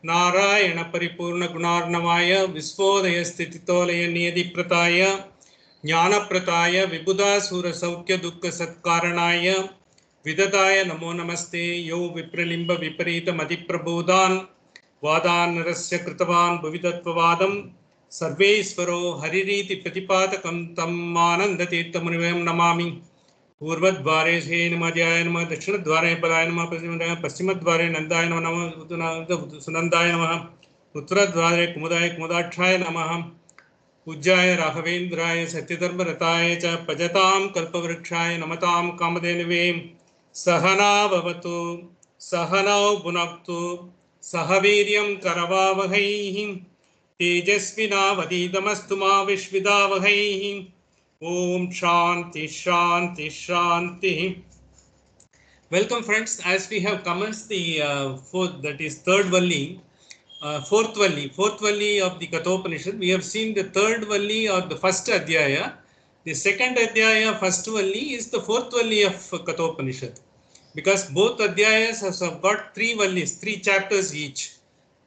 नारायण परिपूर्ण गुणार्णवाय विश्वोदय स्थितितोलय नियतिप्रताय ज्ञानप्रताय विबुधासुर सौख्य दुःख सत्कारणाय विदताय नमो नमस्ते। यो विप्रलिम्ब विपरीत मतिप्रबोधान् वादान् नरस्य कृतवान् भुवितत्ववादं सर्वेश्वरो हरिरीति प्रतिपादकं तम् आनन्दतीर्थमुनिं नमामि। पूर्वद्वारे श्रीनमध्याय नमः, दक्षिणद्वारे पदाय नमः, पश्चिमद्वारे नन्दाय नमः, सुनन्दाय नमः, उत्तरद्वारे कुमुदाय कुमुदाक्षाय नमः। पूज्याय राघवेन्द्राय सत्यधर्मरताय च भजतां कल्पवृक्षाय नमतां कामधेनवे। सहना भवतु सहनौ भुनक्तु सह वीर्यं करवावहै तेजस्विनावधीतमस्तु मा विद्विषावहै। Om Shanti Shanti Shanti. Welcome friends, as we have commenced the fourth, that is third Valli, fourth Valli of the Kathopanishad. We have seen the third Valli or the first Adhyaya. The second Adhyaya, first Valli, is the fourth Valli of Kathopanishad. Because both Adhyayas have got three Vallis, three chapters each.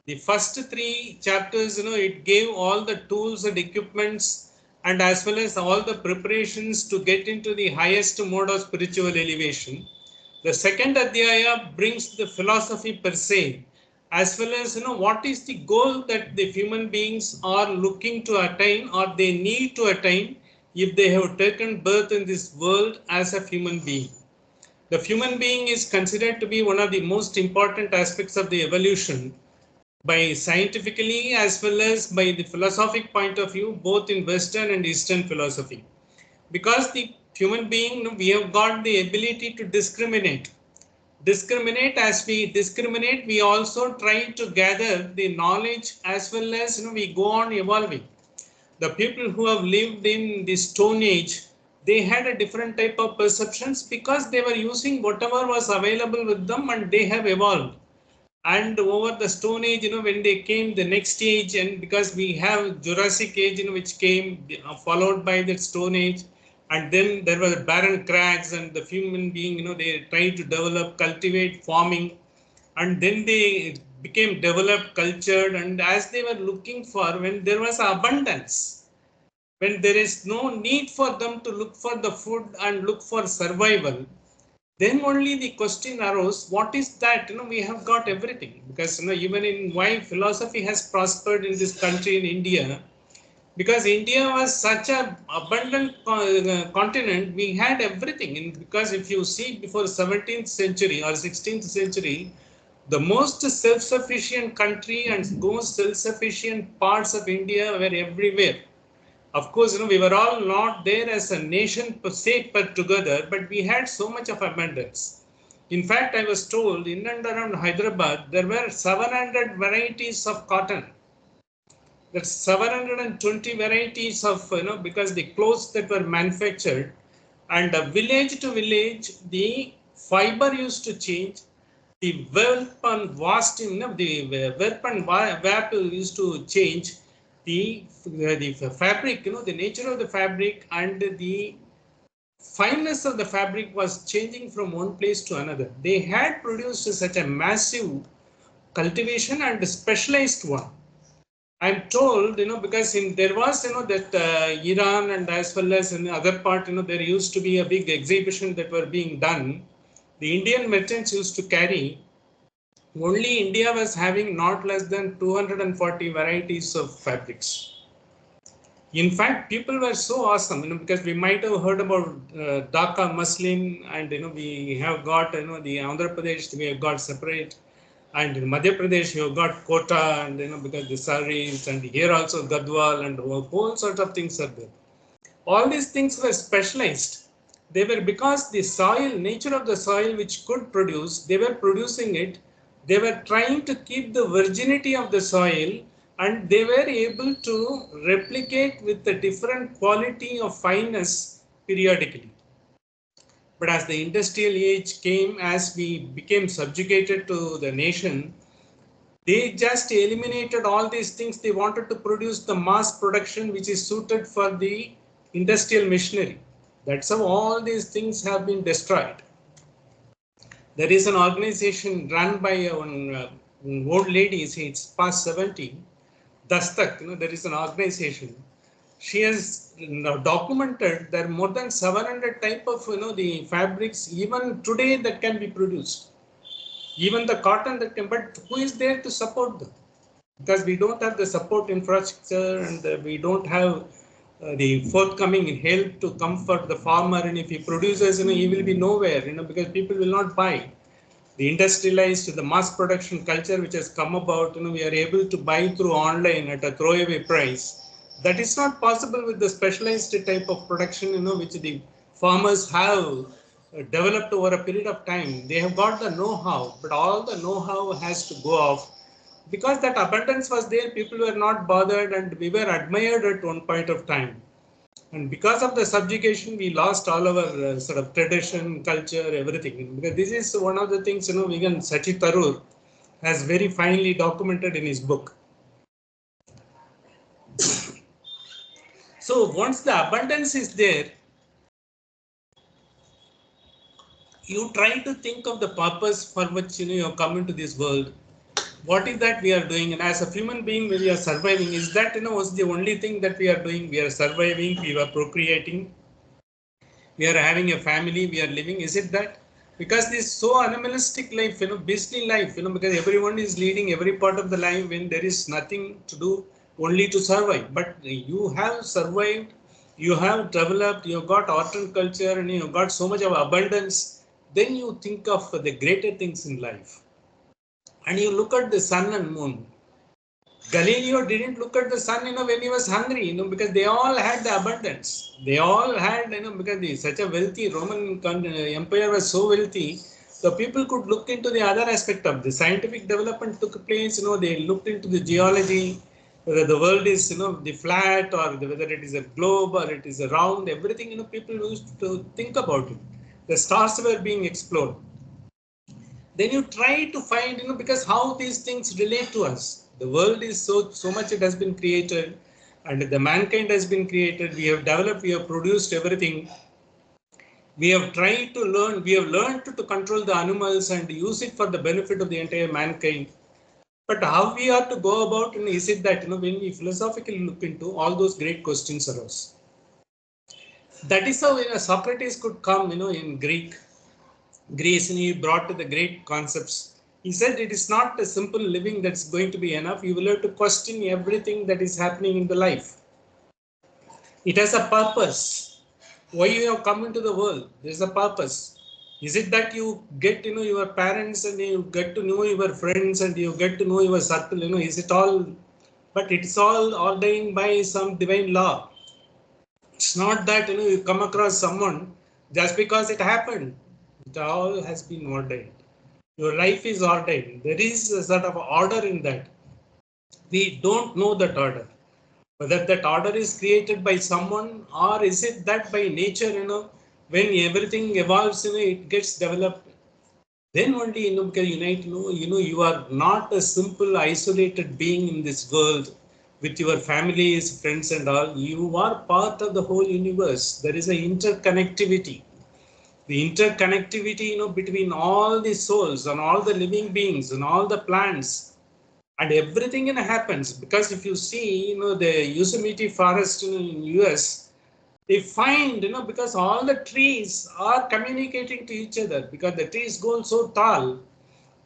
The first three chapters, it gave all the tools and equipments and as well as all the preparations to get into the highest mode of spiritual elevation. The second Adhyaya brings the philosophy per se, as well as what is the goal that the human beings are looking to attain or they need to attain if they have taken birth in this world as a human being. The human being is considered to be one of the most important aspects of the evolution, by scientifically as well as by the philosophic point of view, both in Western and Eastern philosophy. Because the human being, we have got the ability to discriminate. As we discriminate, we also try to gather the knowledge as well as we go on evolving. The people who have lived in the Stone Age, they had a different type of perceptions because they were using whatever was available with them and they have evolved. And over the Stone Age, when they came the next age, and because we have Jurassic Age, which came followed by the Stone Age, and then there were barren crags, and the human being, they tried to develop, cultivate farming, and then they became developed, cultured, and as they were looking for, when there was abundance, when there is no need for them to look for the food and look for survival, then only the question arose, what is that? We have got everything. Because even in why philosophy has prospered in this country, in India, because India was such an abundant continent, we had everything. Because if you see before 17th century or 16th century, the most self-sufficient country and most self-sufficient parts of India were everywhere. Of course, we were all not there as a nation per se put together, but we had so much of abundance. In fact, I was told in and around Hyderabad, there were 700 varieties of cotton. That's 720 varieties of, because the clothes that were manufactured, and village to village, the fiber used to change. The warp and wasp, the warp and wap used to change. The fabric, the nature of the fabric and the fineness of the fabric was changing from one place to another. They had produced such a massive cultivation and specialized one. I'm told, because there was, that Iran and as well as in the other part, there used to be a big exhibition that were being done. The Indian merchants used to carry. Only India was having not less than 240 varieties of fabrics. In fact, people were so awesome, because we might have heard about Dhaka muslin, and we have got the Andhra Pradesh, we have got separate, and in Madhya Pradesh you have got Kota, and because the saris, and here also Gadwal, and whole sort of things are there. All these things were specialized. They were because the soil, nature of the soil which could produce, they were producing it. They were trying to keep the virginity of the soil, and they were able to replicate with a different quality of fineness periodically. But as the industrial age came, as we became subjugated to the nation, they just eliminated all these things. They wanted to produce the mass production which is suited for the industrial machinery. That's how all these things have been destroyed. There is an organization run by one old lady, say it's past 70, Dastak, there is an organization. She has documented there are more than 700 type of the fabrics even today that can be produced. Even the cotton that can, but who is there to support them? Because we don't have the support infrastructure and we don't have the forthcoming help to comfort the farmer. And if he produces, he will be nowhere, because people will not buy. The industrialized, the mass production culture which has come about, we are able to buy through online at a throwaway price. That is not possible with the specialized type of production, which the farmers have developed over a period of time. They have got the know-how, but all the know-how has to go off. Because that abundance was there, people were not bothered and we were admired at one point of time. And because of the subjugation, we lost all our sort of tradition, culture, everything. Because this is one of the things, Vegan Sachi Tharoor has very finely documented in his book. So once the abundance is there, you try to think of the purpose for which you have come into this world. What is that we are doing? And as a human being, when we are surviving, is that was the only thing that we are doing? We are surviving, we are procreating, we are having a family, we are living. Is it that? Because this so animalistic life, beastly life, because everyone is leading every part of the life when there is nothing to do, only to survive. But you have survived, you have developed, you have got art and culture, and you have got so much of abundance. Then you think of the greater things in life. And you look at the sun and moon. Galileo didn't look at the sun, when he was hungry, because they all had the abundance. They all had, because such a wealthy Roman Empire was so wealthy, the people could look into the other aspect of the scientific development took place. They looked into the geology, whether the world is, the flat or whether it is a globe or it is a round. Everything, people used to think about it. The stars were being explored. Then you try to find, because how these things relate to us. The world is so much it has been created, and the mankind has been created. We have developed, we have produced everything. We have tried to learn, we have learned to control the animals and use it for the benefit of the entire mankind. But how we are to go about, is it that, when we philosophically look into all those great questions arose. That is how Socrates could come, in Greece, and he brought to the great concepts. He said it is not a simple living that's going to be enough. You will have to question everything that is happening in the life. It has a purpose. Why you have come into the world? There is a purpose. Is it that you get to know your parents and you get to know your friends and you get to know your circle? Is it all? But it's all ordained by some divine law. It's not that you come across someone just because it happened. It all has been ordained. Your life is ordained. There is a sort of order in that. We don't know that order. Whether that order is created by someone or is it that by nature, when everything evolves, it gets developed. Then only, because you are not a simple isolated being in this world with your families, friends and all. You are part of the whole universe. There is an interconnectivity. The interconnectivity, between all the souls and all the living beings and all the plants and everything happens. Because if you see, the Yosemite forest in US, they find, because all the trees are communicating to each other because the trees go so tall.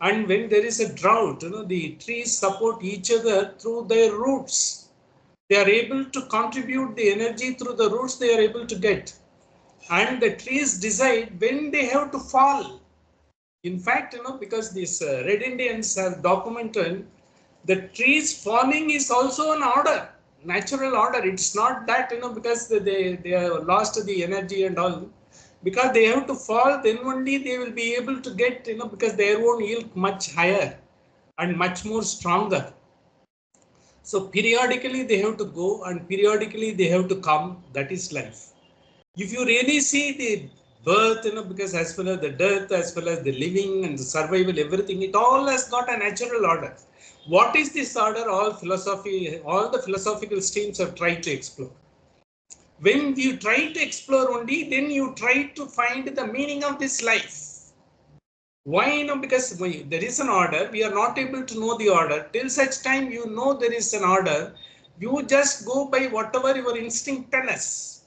And when there is a drought, the trees support each other through their roots. They are able to contribute the energy through the roots they are able to get. And the trees decide when they have to fall. In fact, because these Red Indians have documented the trees falling is also an order, natural order. It's not that, because they have lost the energy and all. Because they have to fall, then only they will be able to get, because their own yield much higher and much more stronger. So periodically they have to go and periodically they have to come. That is life. If you really see the birth, because as well as the death, as well as the living and the survival, everything, it all has got a natural order. What is this order? All the philosophical streams have tried to explore. When you try to explore only, then you try to find the meaning of this life. Why? Because there is an order. We are not able to know the order. Till such time you know there is an order, you just go by whatever your instinct tells us.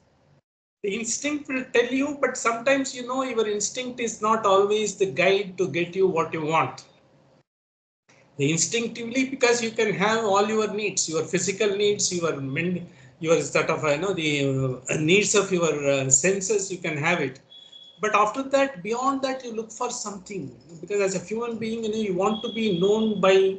The instinct will tell you, but sometimes your instinct is not always the guide to get you what you want. The instinctively, because you can have all your needs, your physical needs, your sort of the needs of your senses, you can have it. But after that, beyond that, you look for something, because as a human being, you want to be known by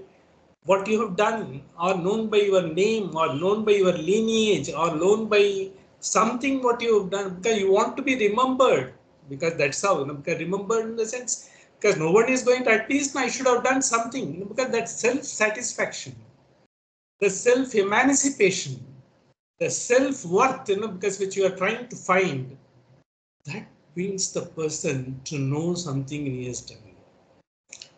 what you have done, or known by your name, or known by your lineage, or known by something what you have done, because you want to be remembered. Because that's how, because remembered in the sense, because no one is going to, at least I should have done something, because that self-satisfaction, the self-emancipation, the self-worth, because which you are trying to find, that brings the person to know something he has done.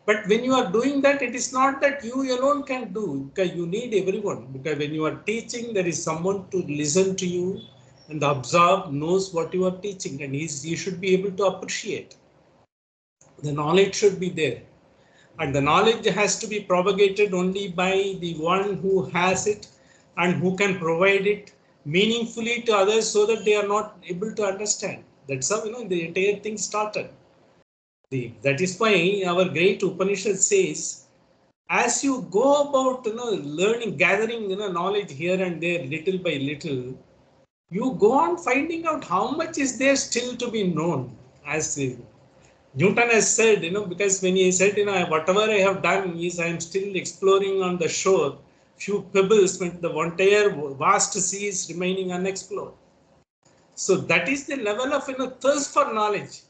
But when you are doing that, it is not that you alone can do, because you need everyone. Because when you are teaching, there is someone to listen to you and observe, knows what you are teaching, and you should be able to appreciate. The knowledge should be there. And the knowledge has to be propagated only by the one who has it and who can provide it meaningfully to others, so that they are not able to understand. That's how the entire thing started. That is why our great Upanishad says, as you go about learning, gathering knowledge here and there, little by little, you go on finding out how much is there still to be known. As Newton has said, because when he said, whatever I have done is I am still exploring on the shore, few pebbles, when the entire vast sea is remaining unexplored. So that is the level of thirst for knowledge.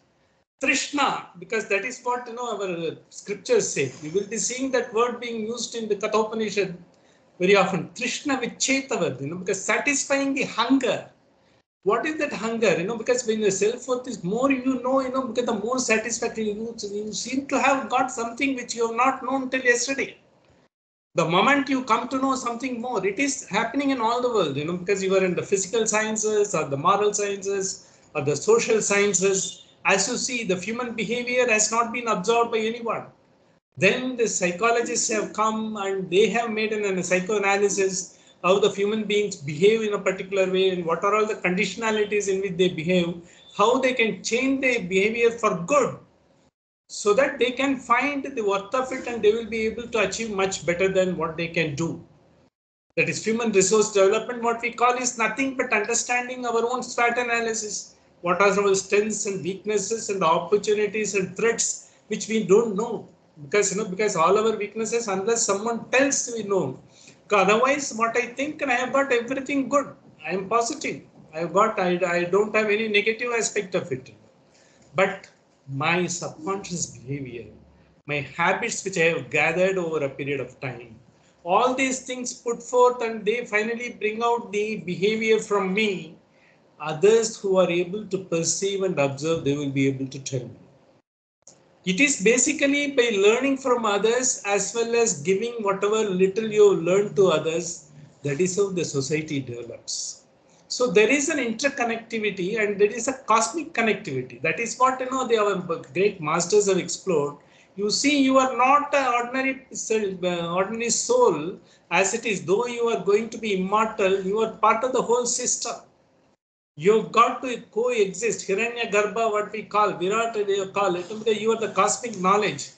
Trishna, because that is what our scriptures say. We will be seeing that word being used in the Kathopanishad very often. Trishna vichetavad, because satisfying the hunger. What is that hunger? Because when your self-worth is more, because the more satisfactory you seem to have got something which you have not known till yesterday. The moment you come to know something more, it is happening in all the world, because you are in the physical sciences or the moral sciences or the social sciences. As you see, the human behavior has not been observed by anyone. Then the psychologists have come and they have made a psychoanalysis how the human beings behave in a particular way and what are all the conditionalities in which they behave, how they can change their behavior for good, so that they can find the worth of it and they will be able to achieve much better than what they can do. That is human resource development. What we call is nothing but understanding our own SWOT analysis. What are our strengths and weaknesses and opportunities and threats which we don't know. Because all our weaknesses, unless someone tells, we know. Otherwise, what I think, and I have got everything good. I am positive. I don't have any negative aspect of it. But my subconscious behavior, my habits which I have gathered over a period of time, all these things put forth and they finally bring out the behavior from me. Others who are able to perceive and observe, they will be able to tell me. It is basically by learning from others as well as giving whatever little you learn to others, that is how the society develops. So there is an interconnectivity and there is a cosmic connectivity. That is what our great masters have explored. You see, you are not an ordinary soul as it is. Though you are going to be immortal, you are part of the whole system. You've got to coexist. Hiranya Garbha, what we call, Virat, they call it, because you are the cosmic knowledge.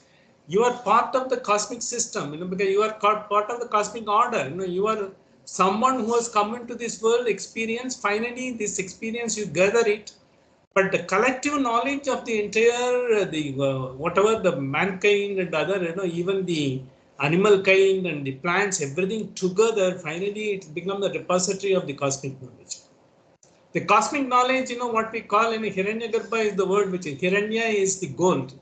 You are part of the cosmic system, because you are part of the cosmic order. You are someone who has come into this world experience. Finally, this experience, you gather it. But the collective knowledge of the entire, whatever the mankind and other, even the animal kind and the plants, everything together, finally it becomes the repository of the cosmic knowledge. The cosmic knowledge, what we call in Hiranya Garbha is the word which is Hiranya is the gold.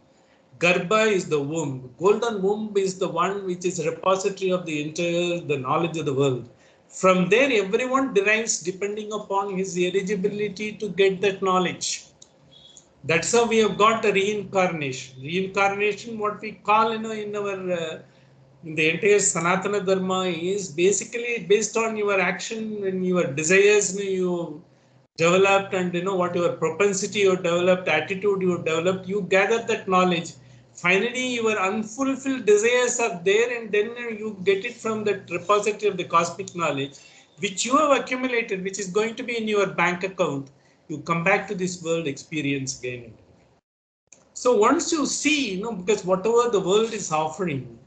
Garbha is the womb. The golden womb is the one which is a repository of the knowledge of the world. From there, everyone derives depending upon his eligibility to get that knowledge. That's how we have got the reincarnation. Reincarnation, what we call, in the entire Sanatana Dharma is basically based on your action and your desires. You developed, and what your propensity you developed, attitude you developed, you gather that knowledge. finally your unfulfilled desires are there, and then you get it from the repository of the cosmic knowledge which you have accumulated, which is going to be in your bank account. You come back to this world experience again. So once you see, because whatever the world is offering,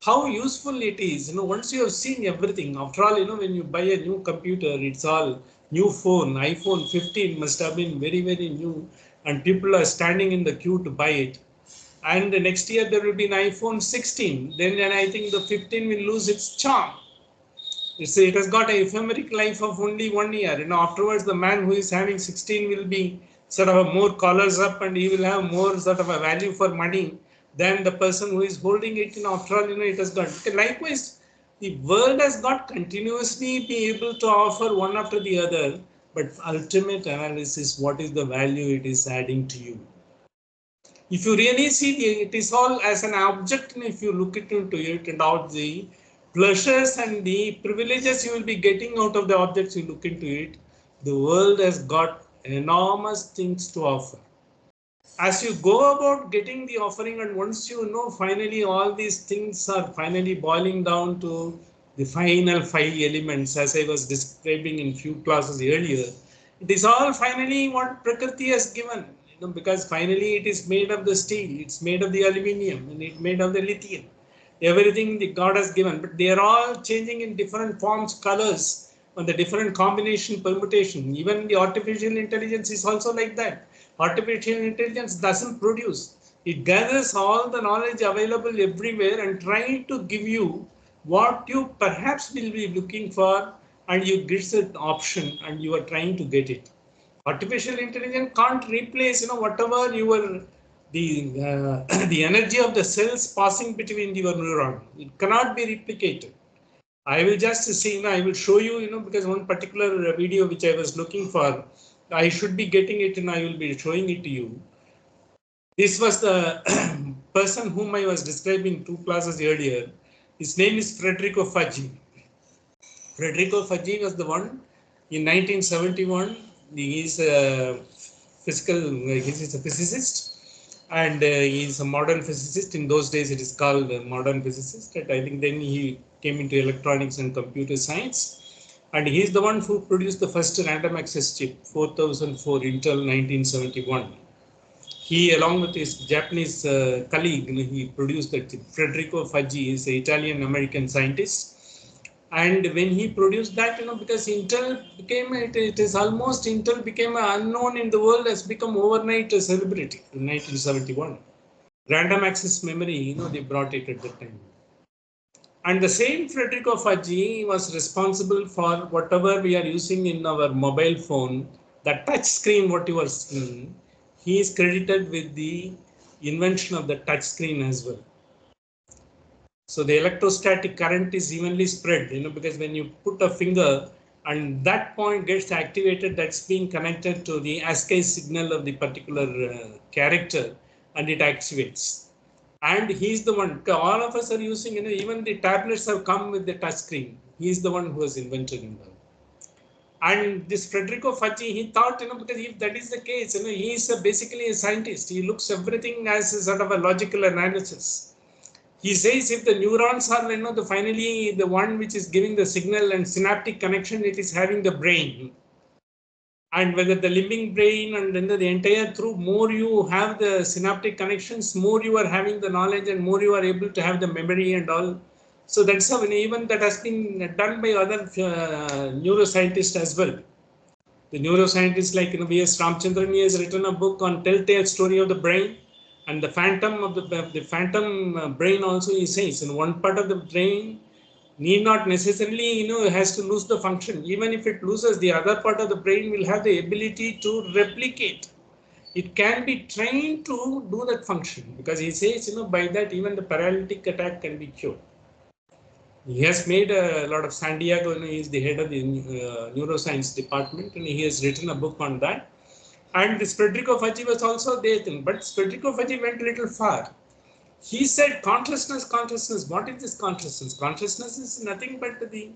how useful it is, once you have seen everything. After all, when you buy a new computer, it's all new phone. iPhone 15 must have been very, very new, and people are standing in the queue to buy it. And the next year there will be an iPhone 16. Then I think the 15 will lose its charm. It has got a ephemeric life of only 1 year. Afterwards, the man who is having 16 will be sort of a more collars up, and he will have more sort of a value for money than the person who is holding it. After all, it has got. Likewise, the world has got continuously be able to offer one after the other, but ultimate analysis, what is the value it is adding to you? If you really see it is all as an object, and if you look into it and all the pleasures and the privileges you will be getting out of the objects you look into it, the world has got enormous things to offer. As you go about getting the offering, and once you know finally all these things are finally boiling down to the final 5 elements, as I was describing in few classes earlier, it is all finally what Prakriti has given, because finally it is made of the steel, it's made of the aluminium, and it's made of the lithium. Everything the God has given, but they are all changing in different forms, colors, and the different combination permutation. Even the artificial intelligence is also like that. Artificial intelligence doesn't produce. It gathers all the knowledge available everywhere and trying to give you what you perhaps will be looking for, and you get an option and you are trying to get it. Artificial intelligence can't replace, whatever your the energy of the cells passing between your neuron. It cannot be replicated. I will just see, I will show you, because one particular video which I was looking for, I should be getting it and I will be showing it to you. This was the person whom I was describing 2 classes earlier. His name is Federico Faggi. Federico Faggi was the one in 1971. He is a physicist, and he is a modern physicist. In those days, it is called a modern physicist. And I think then he came into electronics and computer science. And he is the one who produced the first random access chip, 4004 Intel 1971. He, along with his Japanese colleague, he produced that chip. Federico Faggi is an Italian-American scientist. And when he produced that, because Intel became, it is almost Intel became unknown in the world, has become overnight a celebrity in 1971. Random access memory, they brought it at that time. And the same Federico Faggi was responsible for whatever we are using in our mobile phone, that touch screen, what you are seeing, he is credited with the invention of the touch screen as well. So the electrostatic current is evenly spread, because when you put a finger and that point gets activated, that's being connected to the ASCII signal of the particular character, and it activates. And he's the one, all of us are using, even the tablets have come with the touch screen. He's the one who has invented it. And this Federico Faggi, he thought, because if that is the case, he is basically a scientist. He looks everything as a sort of a logical analysis. He says if the neurons are, finally the one which is giving the signal and synaptic connection, it is having the brain. And whether the limbic brain and then the entire through, more you have the synaptic connections, more you are having the knowledge and more you are able to have the memory and all. So that's how, even that has been done by other neuroscientists as well. The neuroscientists like N.S.Ramachandran, he has written a book on telltale story of the brain. And the phantom of the phantom brain also, he says, in one part of the brain need not necessarily, has to lose the function. Even if it loses, the other part of the brain will have the ability to replicate. It can be trained to do that function, because he says, by that even the paralytic attack can be cured. He has made a lot of San Diego, he is the head of the neuroscience department, and he has written a book on that. And this Federico Faggi was also there, but Federico Faggi went a little far. He said consciousness. What is this consciousness? Consciousness is nothing but the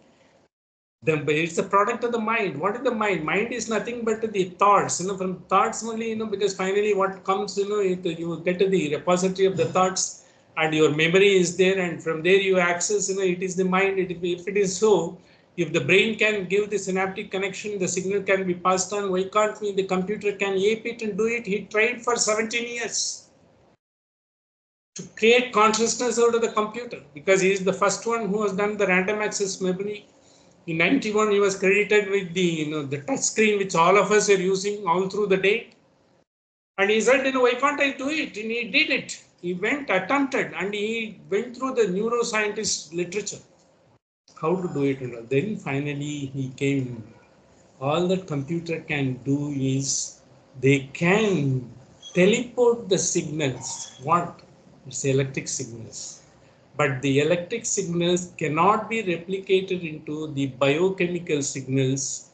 It's a product of the mind. What is the mind? Mind is nothing but the thoughts. From thoughts only, because finally what comes, you get to the repository of the thoughts, and your memory is there, and from there you access. It is the mind. If it is so, if the brain can give the synaptic connection, the signal can be passed on. Why can't we? The computer can ape it and do it. He tried for 17 years to create consciousness out of the computer, because he is the first one who has done the random access memory. In 91, he was credited with the the touch screen which all of us are using all through the day. And he said, why can't I do it? And he did it. He went, attempted, and he went through the neuroscientist literature, how to do it. Then finally he came. All that computer can do is they can teleport the signals. What? It's electric signals. But the electric signals cannot be replicated into the biochemical signals,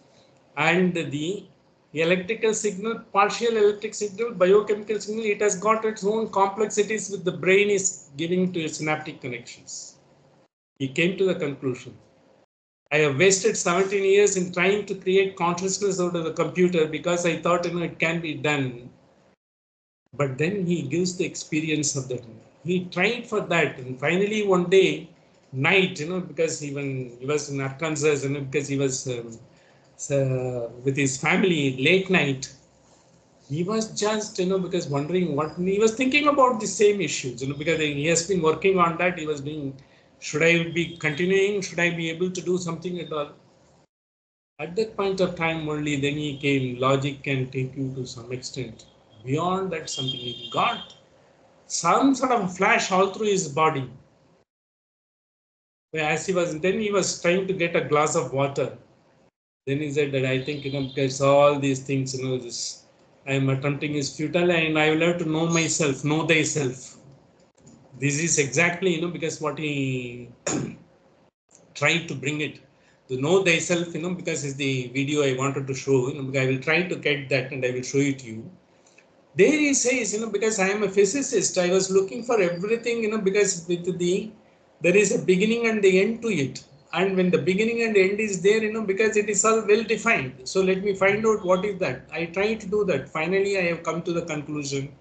and the electrical signal, partial electric signal, biochemical signal, it has got its own complexities with the brain is giving to its synaptic connections. He came to the conclusion, I have wasted 17 years in trying to create consciousness out of the computer because I thought it can be done. But then he gives the experience of that. He tried for that, and finally one day, night, because even he was in Arkansas, because he was with his family late night. He was just, because wondering what he was thinking about the same issues, because he has been working on that. He was being, should I be continuing? Should I be able to do something at all? At that point of time only, then he came, logic can take you to some extent. Beyond that, something he got some sort of a flash all through his body. As then he was trying to get a glass of water. Then he said that I think, because all these things, this I am attempting is futile, and I will have to know myself, know thyself. This is exactly, because what he tried to bring it. To know thyself, because it's the video I wanted to show, I will try to get that and I will show it to you. There he says, because I am a physicist, I was looking for everything, because with there is a beginning and the end to it. And when the beginning and end is there, because it is all well defined. So let me find out what is that. I try to do that. Finally, I have come to the conclusion.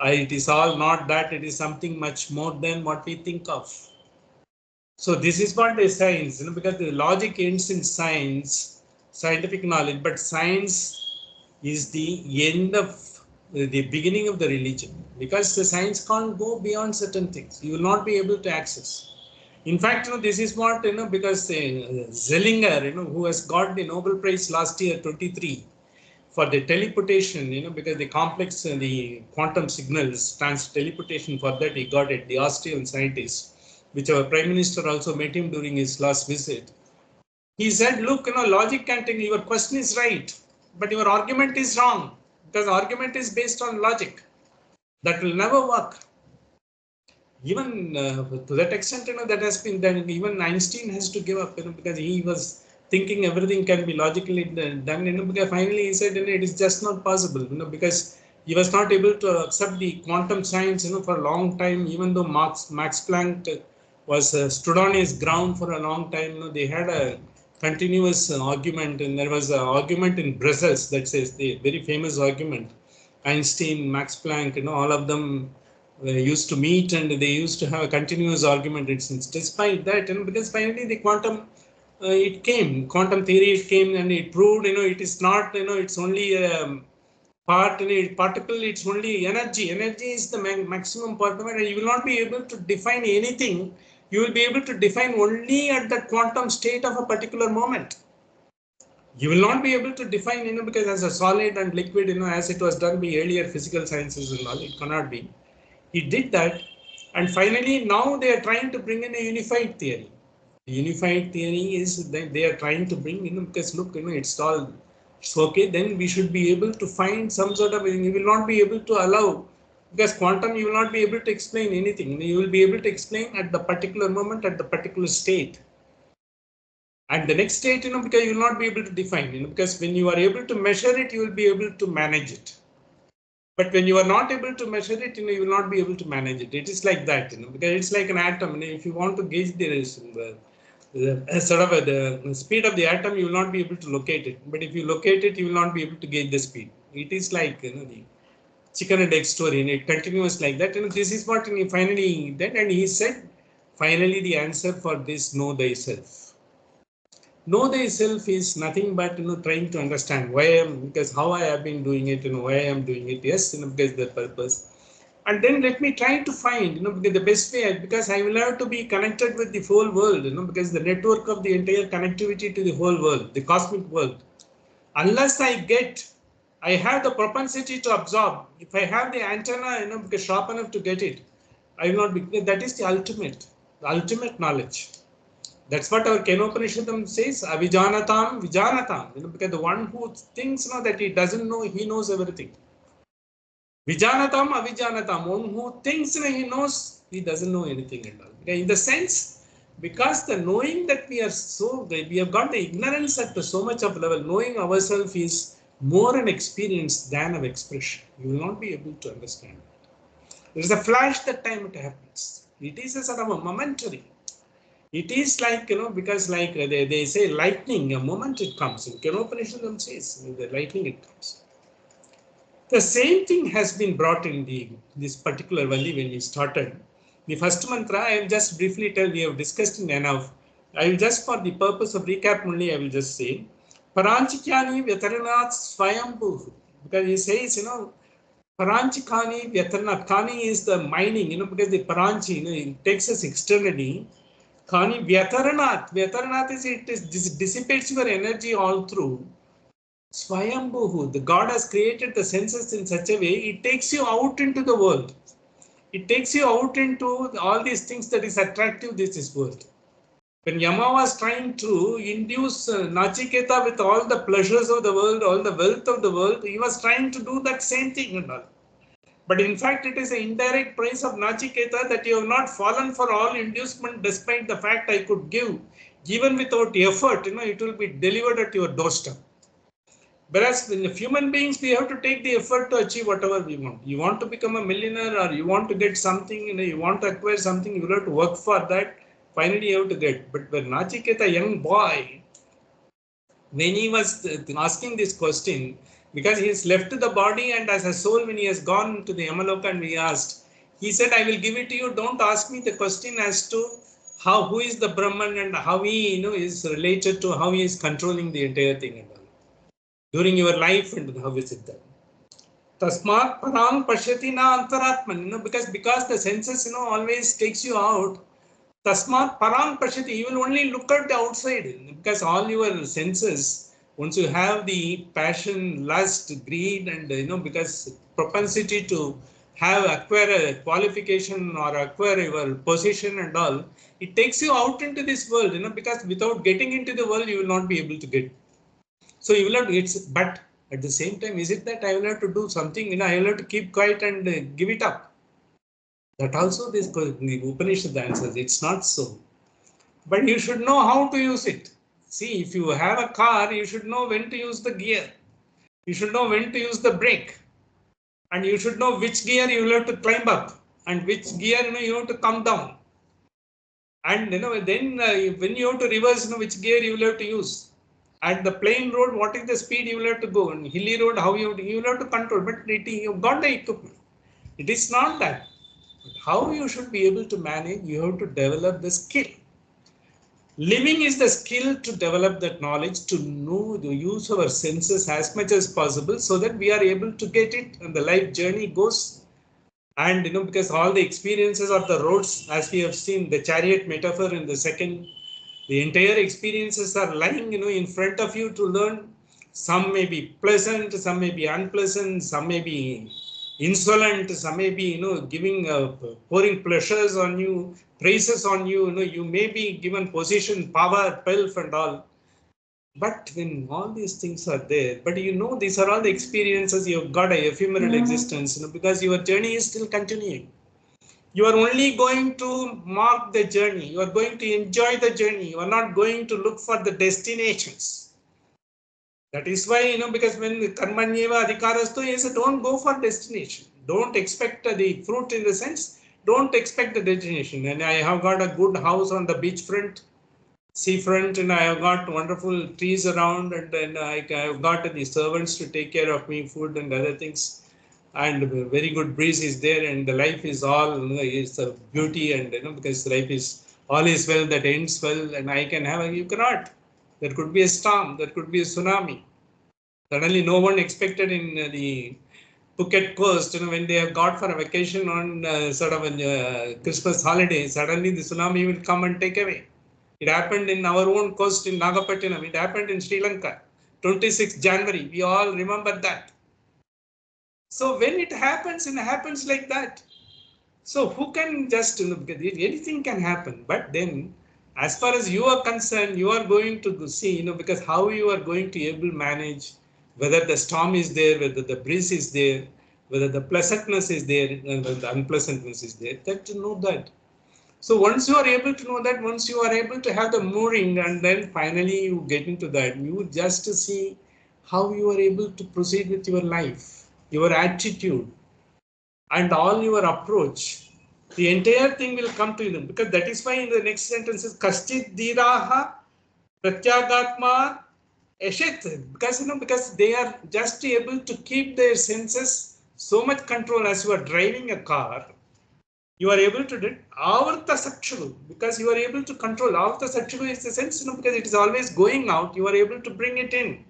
It is all not that. It is something much more than what we think of. So this is what the science, because the logic ends in science, scientific knowledge, but science is the end of the beginning of the religion, because the science can't go beyond certain things. You will not be able to access. In fact, this is what, because Zellinger, who has got the Nobel Prize last year, 23, for the teleportation, because the complex, the quantum signals, teleportation, for that he got it, the Austrian scientist, which our Prime Minister also met him during his last visit. He said, look, logic can take, your question is right, but your argument is wrong, because argument is based on logic. That will never work. Even to that extent, that has been done. Even Einstein has to give up, because he was thinking everything can be logically done. Because finally he said, it is just not possible, because he was not able to accept the quantum science, for a long time. Even though Max Planck was stood on his ground for a long time, they had a continuous argument, and there was an argument in Brussels that says the very famous argument. Einstein, Max Planck, all of them used to meet, and they used to have a continuous argument. It's despite that, because finally the quantum it came, quantum theory it came, and it proved, it is not, it's only a part, particle, it's only energy. Energy is the maximum part of it, and you will not be able to define anything. You will be able to define only at the quantum state of a particular moment. You will not be able to define, because as a solid and liquid, as it was done by earlier physical sciences and all, it cannot be. He did that, and finally now they are trying to bring in a unified theory. The unified theory is that they are trying to bring, because look, it's all, it's okay. Then we should be able to find some sort of, you will not be able to allow, because quantum, you will not be able to explain anything. You will be able to explain at the particular moment, at the particular state. And the next state, because you will not be able to define, because when you are able to measure it, you will be able to manage it. But when you are not able to measure it, you will not be able to manage it. It is like that, because it's like an atom. If you want to gauge the Sort of the speed of the atom, you will not be able to locate it. But if you locate it, you will not be able to gauge the speed. It is like the chicken and egg story, and it continues like that. And this is what he finally did, and he said, finally, the answer for this: know thyself. Know thyself is nothing but trying to understand why I am, because how I have been doing it, why I am doing it. Yes, because the purpose. And then let me try to find, because the best way, because I will have to be connected with the whole world, because the network of the entire connectivity to the whole world, the cosmic world. Unless I have the propensity to absorb. If I have the antenna, because sharp enough to get it, I will not be. That is the ultimate knowledge. That's what our Kenopanishadam says, avijanatam vijanatam, because the one who thinks that he doesn't know, he knows everything. Vijanatam avijanatam, one who thinks he knows, he doesn't know anything at all. Okay, in the sense, because the knowing that we have got the ignorance at so much of level, knowing ourselves is more an experience than an expression. You will not be able to understand. There is a flash that time it happens. It is a sort of a momentary. It is like, because like they say lightning, a moment it comes. In Upanishad says, the lightning it comes. The same thing has been brought in this particular Valli when we started. The first mantra, I will just briefly tell, we have discussed in enough. I will just, for the purpose of recap only, I will just say, Paranchikyani Vyataranath Swayambhu. Because he says, Paranchikani Vyataranath. Kani is the mining, because the Paranchi, it takes us externally. Kani Vyataranath. Vyataranath is this dissipates your energy all through. Swayambhu, the God has created the senses in such a way, it takes you out into the world. It takes you out into all these things that is attractive, this world. When Yama was trying to induce Nachiketa with all the pleasures of the world, all the wealth of the world, he was trying to do that same thing and all. But in fact, it is an indirect praise of Nachiketa that you have not fallen for all inducement, despite the fact I could give, given without effort, it will be delivered at your doorstep. Whereas in human beings, we have to take the effort to achieve whatever we want. You want to become a millionaire, or you want to get something, you want to acquire something, you will have to work for that. Finally, you have to get. But when Nachiketa, young boy, when he was asking this question, because he has left the body and as a soul, when he has gone to the Yamaloka and we asked, he said, I will give it to you. Don't ask me the question as to who is the Brahman and how he is related to how he is controlling the entire thing and all. During your life, and how is it done? Tasmat parang pashyati na antaratman, because the senses, always takes you out. Tasmat parang pashyati, you will only look at the outside, because all your senses, once you have the passion, lust, greed, and because propensity to acquire a qualification or acquire your position and all, it takes you out into this world, because without getting into the world, you will not be able to get. So you will have to, but at the same time, is it that I will have to do something, I will have to keep quiet and give it up? That also the Upanishad answers, it's not so. But you should know how to use it. See, if you have a car, you should know when to use the gear. You should know when to use the brake. And you should know which gear you will have to climb up and which gear you have to come down. And then when you have to reverse, which gear you will have to use. At the plain road, what is the speed you will have to go? On hilly road, how you will have to control. But you've got the equipment. It is not that. But how you should be able to manage, you have to develop the skill. Living is the skill to develop that knowledge, to know, to use our senses as much as possible so that we are able to get it and the life journey goes. And because all the experiences of the roads, as we have seen the chariot metaphor in the second, the entire experiences are lying, in front of you to learn. Some may be pleasant, some may be unpleasant, some may be insolent, some may be, giving, pouring pleasures on you, praises on you. You may be given position, power, pelf, and all. But when all these things are there, but these are all the experiences. You've got an ephemeral existence, because your journey is still continuing. You are only going to mark the journey. You are going to enjoy the journey. You are not going to look for the destinations. That is why, because when karmanyeva adhikarasto, he said, don't go for destination. Don't expect the fruit in the sense. Don't expect the destination. And I have got a good house on the beachfront. seafront, and I have got wonderful trees around, and then I have got the servants to take care of me, food and other things, and a very good breeze is there, and the life is all, is a beauty, and because life is all is well that ends well, and I can have you cannot. There could be a storm, there could be a tsunami. Suddenly, no one expected in the Phuket coast, when they have got for a vacation on sort of a Christmas holiday, suddenly the tsunami will come and take away. It happened in our own coast in Nagapattinam. It happened in Sri Lanka, 26th January. We all remember that. So when it happens like that. So who can just, because anything can happen. But then, as far as you are concerned, you are going to see, because how you are going to able manage, whether the storm is there, whether the breeze is there, whether the pleasantness is there, and whether the unpleasantness is there, that to know that. So once you are able to know that, once you are able to have the mooring, and then finally you get into that, you just see how you are able to proceed with your life, your attitude, and all your approach. The entire thing will come to you, because that is why in the next sentence is Kaschit Diraha Pratyagatma Eshet. Because they are just able to keep their senses so much control. As you are driving a car, you are able to do avarta sakshulu, because you are able to control. Avarta sakshulu is the sense, because it is always going out, you are able to bring it in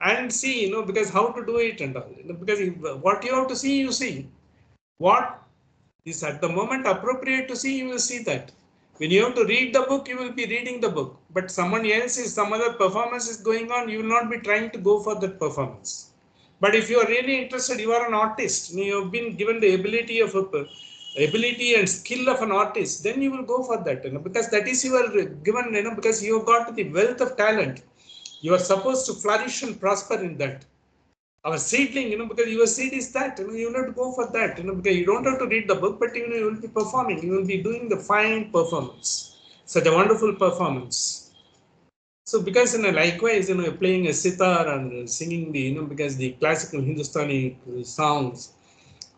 and see, because how to do it and all. Because what you have to see, you see. What is at the moment appropriate to see, you will see that. When you have to read the book, you will be reading the book. But someone else is, some other performance is going on, you will not be trying to go for that performance. But if you are really interested, you are an artist, you have been given the ability and skill of an artist, then you will go for that, because that is your given, because you have got the wealth of talent. You are supposed to flourish and prosper in that. Our seedling, because your seed is that, you have to go for that, because you don't have to read the book, but you will be performing, you will be doing the fine performance, such a wonderful performance. So because likewise, playing a sitar and singing the, because the classical Hindustani songs,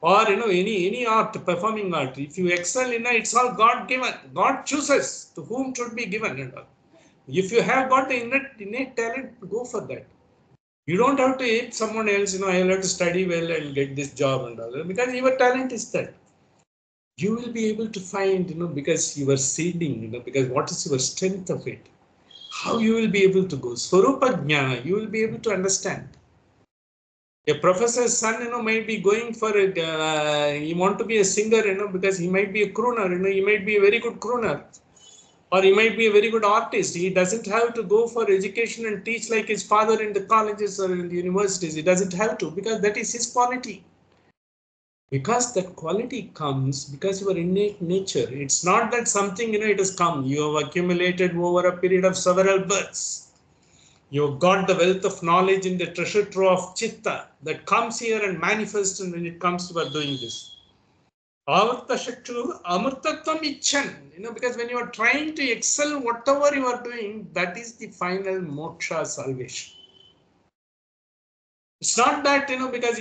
or any art, performing art, if you excel in it, it's all God given. God chooses to whom should be given. If you have got the innate talent, go for that. You don't have to aid someone else, I will have to study well and get this job and all, because your talent is that. You will be able to find, because you are seeding, because what is your strength of it, how you will be able to go. Swarupa Jnana, you will be able to understand. A professor's son, might be going for it, he want to be a singer, because he might be a crooner, he might be a very good crooner. Or he might be a very good artist. He doesn't have to go for education and teach like his father in the colleges or in the universities. He doesn't have to, because that is his quality. Because that quality comes because your innate nature. It's not that something, it has come. You have accumulated over a period of several births. You've got the wealth of knowledge in the treasure trove of Chitta that comes here and manifests when it comes to doing this. Avarta Shaktu Amurtatvam Ichan, because when you are trying to excel whatever you are doing, that is the final moksha salvation. It's not that, because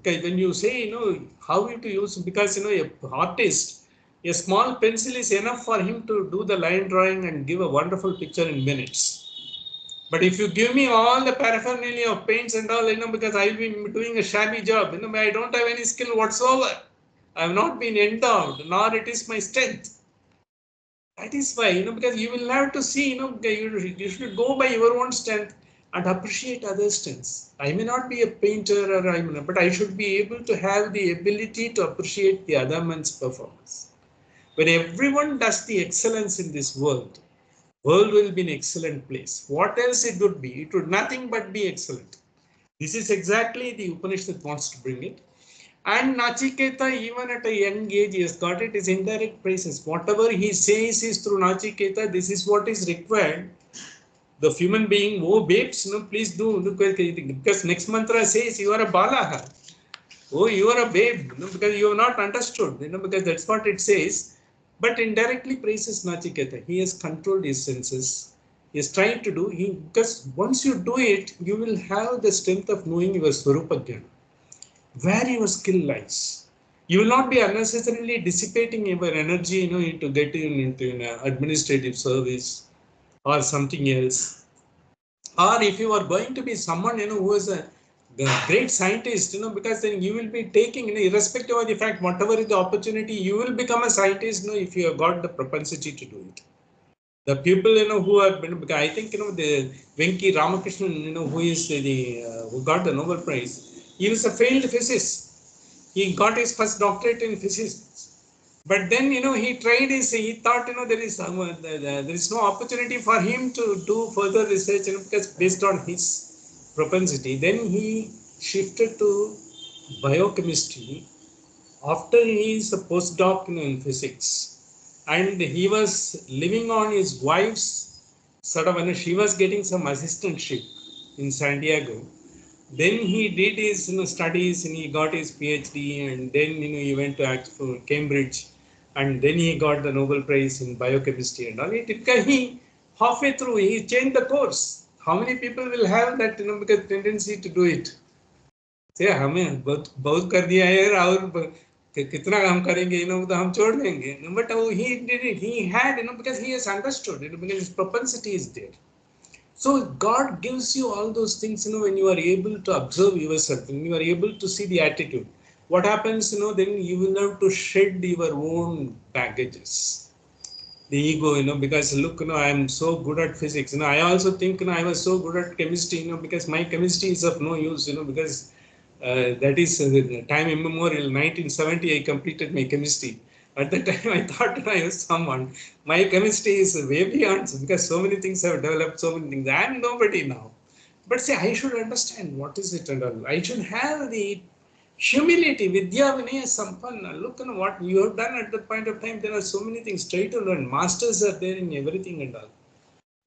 when you say, how you to use, because, a artist, a small pencil is enough for him to do the line drawing and give a wonderful picture in minutes. But if you give me all the paraphernalia of paints and all, because I'll be doing a shabby job, I don't have any skill whatsoever. I have not been endowed, nor it is my strength. That is why, because you will have to see, you should go by your own strength and appreciate others' strengths. I may not be a painter, but I should be able to have the ability to appreciate the other man's performance. When everyone does the excellence in this world will be an excellent place. What else it would be? It would nothing but be excellent. This is exactly the Upanishad wants to bring it. And Nachiketa, even at a young age, he has got it, is indirect praises. Whatever he says is through Nachiketa, this is what is required. The human being, oh babes, please do, because next mantra says you are a balaha. Oh, you are a babe, because you have not understood, because that's what it says. But indirectly praises Nachiketa. He has controlled his senses. He is trying to do, because once you do it, you will have the strength of knowing your Swarupa Jnana, where your skill lies. You will not be unnecessarily dissipating your energy, into getting into an administrative service or something else. Or if you are going to be someone, who is a great scientist, because then you will be taking, irrespective of the fact, whatever is the opportunity, you will become a scientist, if you have got the propensity to do it. The people, who have been, because I think, the Ramakrishnan, who is who got the Nobel Prize, he was a failed physicist. He got his first doctorate in physics. But then, he tried his, he thought, there is there is no opportunity for him to do further research, because based on his propensity. Then he shifted to biochemistry after he is a postdoc in physics. And he was living on his wife's sort of, she was getting some assistantship in San Diego. Then he did his studies and he got his PhD, and then he went to Cambridge, and then he got the Nobel Prize in biochemistry and all. Because he halfway through he changed the course. How many people will have that because tendency to do it? से हमें बहुत बहुत कर दिया है और कितना हम करेंगे तो हम छोड़ देंगे, but he did it, he had because he has understood because his propensity is there. So God gives you all those things when you are able to observe yourself, when you are able to see the attitude. What happens then you will have to shed your own baggages, the ego, because look, I am so good at physics. I also think, I was so good at chemistry, because my chemistry is of no use, because that is time immemorial. 1970, I completed my chemistry. At that time, I thought I was someone. My chemistry is way beyond, because so many things have developed, so many things. I am nobody now. But say, I should understand what is it and all. I should have the humility, vidya, vinaya, sampanna. Look what you have done at that point of time. There are so many things. Try to learn. Masters are there in everything and all.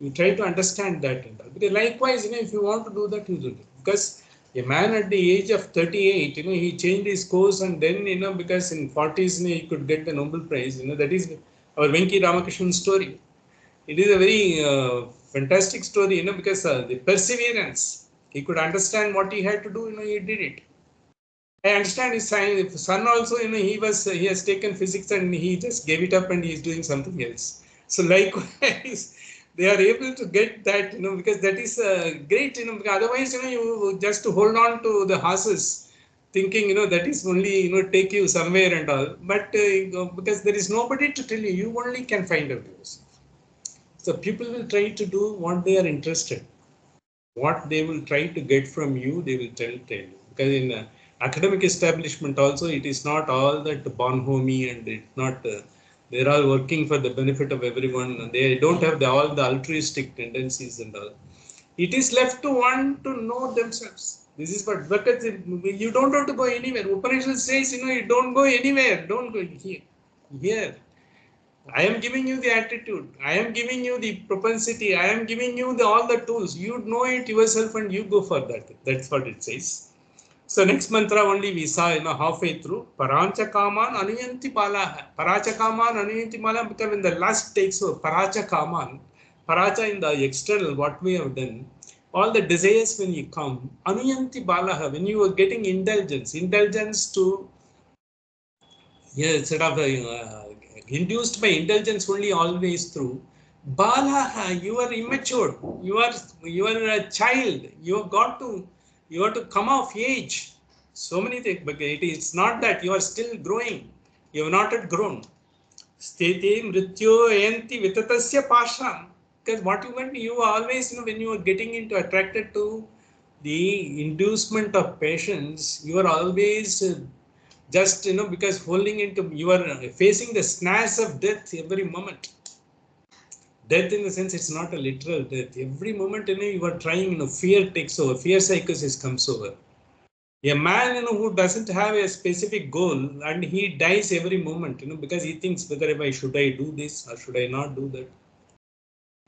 You try to understand that and all. Because likewise, if you want to do that, you do it. Because a man at the age of 38, he changed his course, and then, because in 40s, he could get the Nobel Prize. That is our Venki Ramakrishnan story. It is a very fantastic story, because the perseverance. He could understand what he had to do, he did it. I understand his son also, he has taken physics and he just gave it up and he is doing something else. So likewise, they are able to get that, because that is great, because otherwise, you just to hold on to the horses, thinking, that is only, take you somewhere and all. But because there is nobody to tell you, you only can find out yourself. So people will try to do what they are interested. What they will try to get from you, they will tell you. Because in academic establishment also, it is not all that bonhomie, and it's not, they're all working for the benefit of everyone. They don't have all the altruistic tendencies and all. It is left to one to know themselves. This is what, because you don't have to go anywhere. Upanishad says, you don't go anywhere. Don't go here. Here. I am giving you the attitude. I am giving you the propensity. I am giving you all the tools. You know it yourself and you go for that. That's what it says. So next mantra only we saw, halfway through. Parancha kaman anuyanti balaha. Paracha kaman anuyanti balaha, because in the last takes of paracha kaman, paracha in the external, what we have done, all the desires when you come, anuyanti balaha, when you are getting indulgence to, sort of induced by indulgence only always through. Balaha, you are immature. You are a child. You have to come of age. So many things, but it is not that you are still growing. You have not yet grown. Sthiti mrityo yanti vitatasya pasham. Because what you want, you always, when you are getting into attracted to the inducement of patience, you are always just because holding into, you are facing the snares of death every moment. Death in the sense, it's not a literal death. Every moment you are trying, fear takes over, fear psychosis comes over. A man who doesn't have a specific goal, and he dies every moment because he thinks whether should I do this or should I not do that.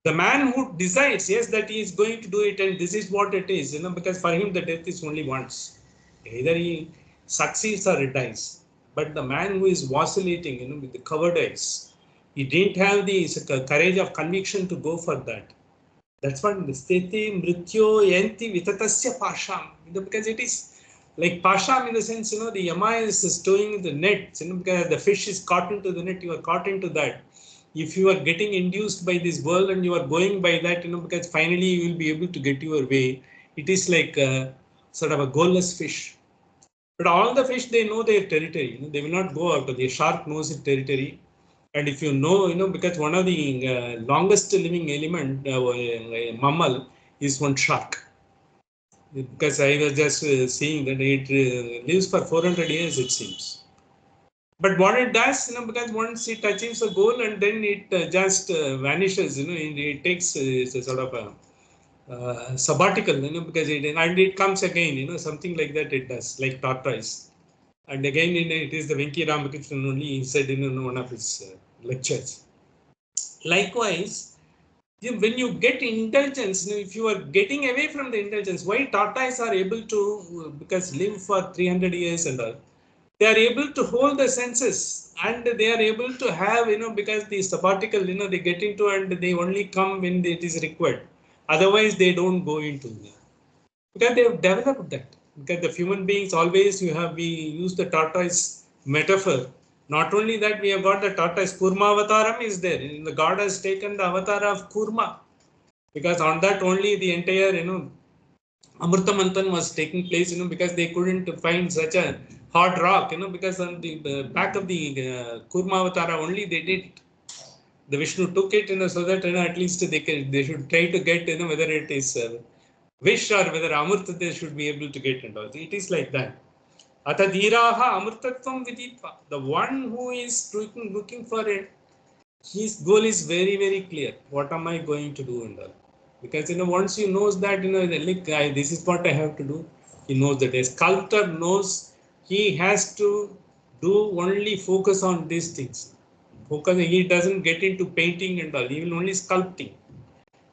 The man who decides, yes, that he is going to do it and this is what it is, because for him the death is only once. Either he succeeds or he dies. But the man who is vacillating, with the covered eyes, he didn't have the courage of conviction to go for that. That's what the sthiti mrityo yanti vitatasya pasham, because it is like pasham in the sense, the yama is stowing the net, because the fish is caught into the net, you are caught into that. if you are getting induced by this world and you are going by that, because finally you will be able to get your way. It is like sort of a goalless fish. But all the fish, they know their territory. They will not go out. The shark knows its territory. And if you know, because one of the longest living element, mammal, is one shark. Because I was just seeing that it lives for 400 years, it seems. But what it does, because once it achieves a goal and then it just vanishes, it takes it's a sort of a sabbatical, because it comes again, something like that it does, like tortoise. And again, it is the Venki Ramakrishnan only he said in one of his lectures. Likewise, when you get intelligence, if you are getting away from the intelligence, why tortoise are able to, because live for 300 years and all, they are able to hold the senses and they are able to have, because the sabbatical, they get into and they only come when it is required. Otherwise, they don't go into that. Because they have developed that. Because the human beings always, we use the tortoise metaphor. Not only that, we have got the tortoise, Kurma avataram is there. The God has taken the avatar of Kurma. Because on that only the entire, Amrita Manthan was taking place, because they couldn't find such a hard rock, because on the back of the Kurma Avatara only they did. The Vishnu took it, so that at least they should try to get, whether it is wish or whether Amrita they should be able to get and all. It is like that. Ata dhiraha amrtatvam viditva. The one who is looking for it, his goal is very, very clear. What am I going to do and all? Because once he knows that this is what I have to do, he knows that a sculptor knows he has to do only focus on these things. Focus, he doesn't get into painting and all, he will only sculpting.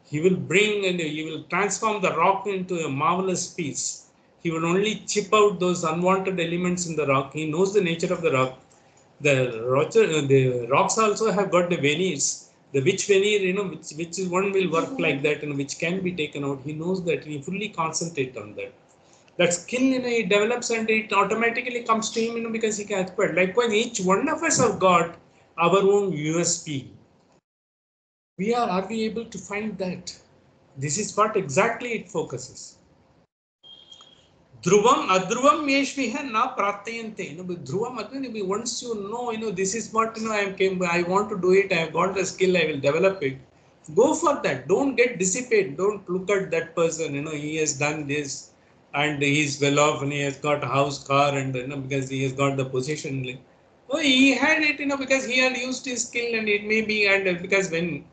He will bring and he will transform the rock into a marvelous piece. He will only chip out those unwanted elements in the rock. He knows the nature of the rock. The rocks also have got the veneers. The which veneer, which one will work like that and which can be taken out. He knows that. He fully concentrate on that. That skill, he develops and it automatically comes to him, because he can acquire. Likewise, each one of us have got our own USP. Are we able to find that? This is what exactly it focuses. Dhruvam, adhruvam yeshviha na pratyante. Dhruvam, once you know, this is what, I want to do it, I have got the skill, I will develop it. Go for that. Don't get dissipated. Don't look at that person, he has done this and he is well off and he has got a house, car, and, because he has got the position. Oh, he had it, because he had used his skill and it may be, and because when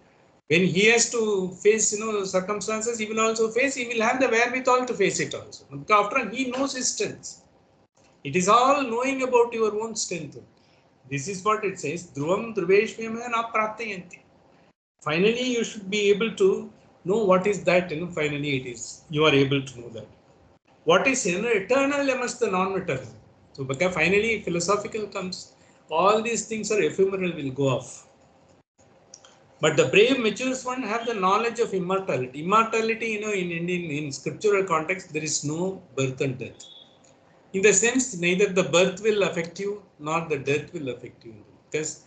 he has to face, circumstances, he will have the wherewithal to face it also. After all, he knows his strengths. It is all knowing about your own strength. This is what it says. Dhruvam dhruveshvyam na pratyayanti. Finally, you should be able to know what is that, finally it is. You are able to know that. What is eternal amongst the non-eternal. So, because finally philosophical comes, all these things are ephemeral, will go off. But the brave, mature one have the knowledge of immortality. Immortality, in scriptural context, there is no birth and death. In the sense, neither the birth will affect you, nor the death will affect you. Because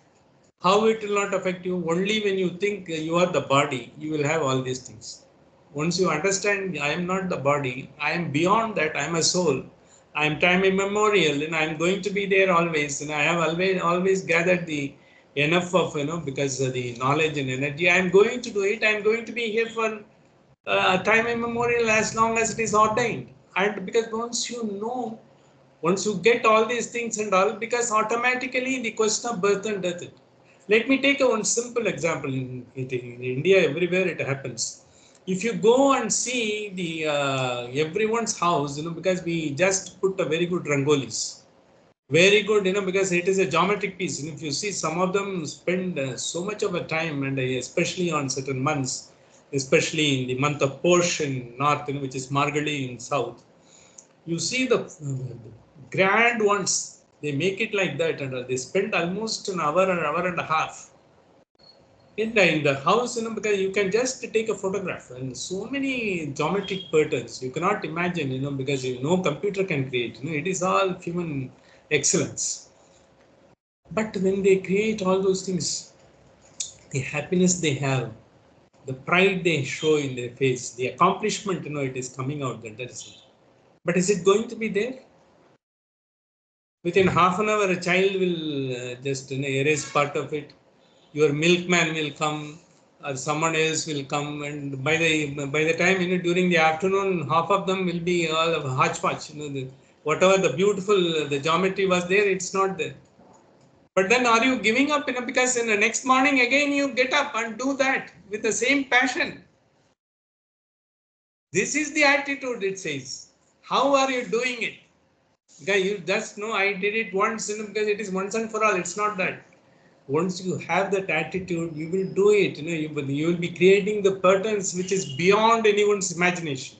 how it will not affect you? Only when you think you are the body, you will have all these things. Once you understand, I am not the body, I am beyond that, I am a soul. I am time immemorial, and I am going to be there always. And I have always gathered the enough of, because the knowledge and energy. I am going to do it. I am going to be here for time immemorial as long as it is ordained. And because once you get all these things and all, because automatically the question of birth and death. Let me take one simple example. In India, everywhere it happens. If you go and see the everyone's house, because we just put a very good rangolis. Very good, because it is a geometric piece. And if you see, some of them spend so much of a time, and especially on certain months, especially in the month of Posh in north, which is Margali in south. You see the grand ones, they make it like that, and they spend almost an hour and a half in the house, because you can just take a photograph, and so many geometric patterns you cannot imagine, because no computer can create. It is all human excellence. But when they create all those things, the happiness they have, the pride they show in their face, the accomplishment, it is coming out that is it. But is it going to be there? Within half an hour, a child will just erase part of it. Your milkman will come, or someone else will come, and by the time during the afternoon, half of them will be all of hodgepodge. Whatever the beautiful the geometry was there, it's not there. But then, are you giving up? Because in the next morning again you get up and do that with the same passion. This is the attitude. It says, how are you doing it? Because you just know I did it once, because it is once and for all. It's not that. Once you have that attitude, you will do it. You will be creating the patterns which is beyond anyone's imagination.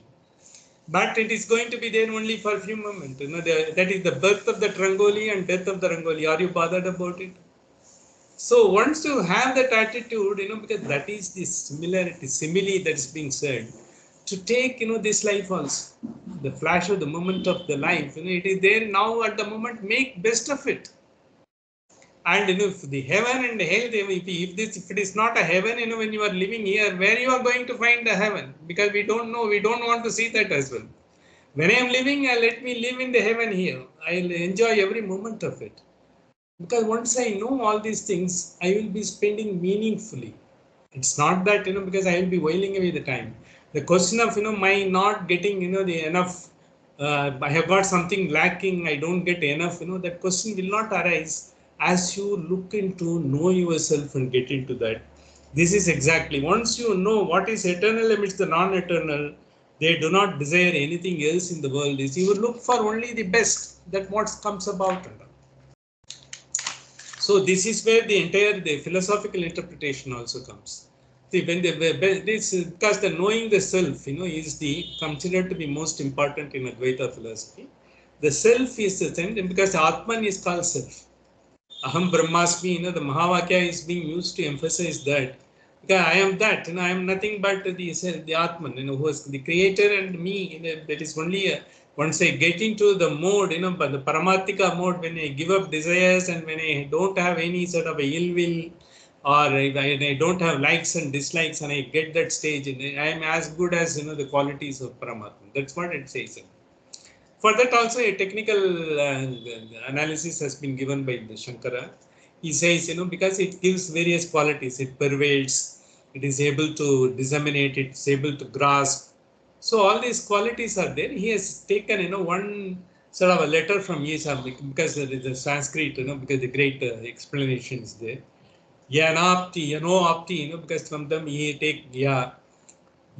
But it is going to be there only for a few moments. That is the birth of the Rangoli and death of the Rangoli. Are you bothered about it? So once you have that attitude, because that is the simile that is being said, to take, this life also, the flash of the moment of the life, it is there now at the moment, make best of it. And if the heaven and hell, if it is not a heaven, when you are living here, where you are going to find the heaven? Because we don't know, we don't want to see that as well. When I am living, let me live in the heaven here. I'll enjoy every moment of it. Because once I know all these things, I will be spending meaningfully. It's not that, because I will be whiling away the time. The question of, my not getting, the enough, I have got something lacking, I don't get enough, that question will not arise as you look into, know yourself and get into that. This is exactly, once you know what is eternal amidst the non-eternal, they do not desire anything else in the world. You will look for only the best, that what comes about. So this is where the philosophical interpretation also comes. See, because the knowing the self, is considered to be most important in Advaita philosophy. The self is the thing, because Atman is called self. Aham Brahmasmi, the Mahavakya is being used to emphasize that. Because I am that, I am nothing but the Atman, who is the creator, and me, that is only once I get into the mode, but the Paramatika mode, when I give up desires and when I don't have any sort of a ill will, or I don't have likes and dislikes, and I get that stage, I am as good as, the qualities of Paramatma. That's what it says. For that also a technical analysis has been given by the Shankara. He says, because it gives various qualities, it pervades, it is able to disseminate, it's able to grasp. So all these qualities are there. He has taken, one sort of a letter from Isa, because there is a Sanskrit, because the great explanation is there. Yanapti, Yanoapti, because from them he take Ya.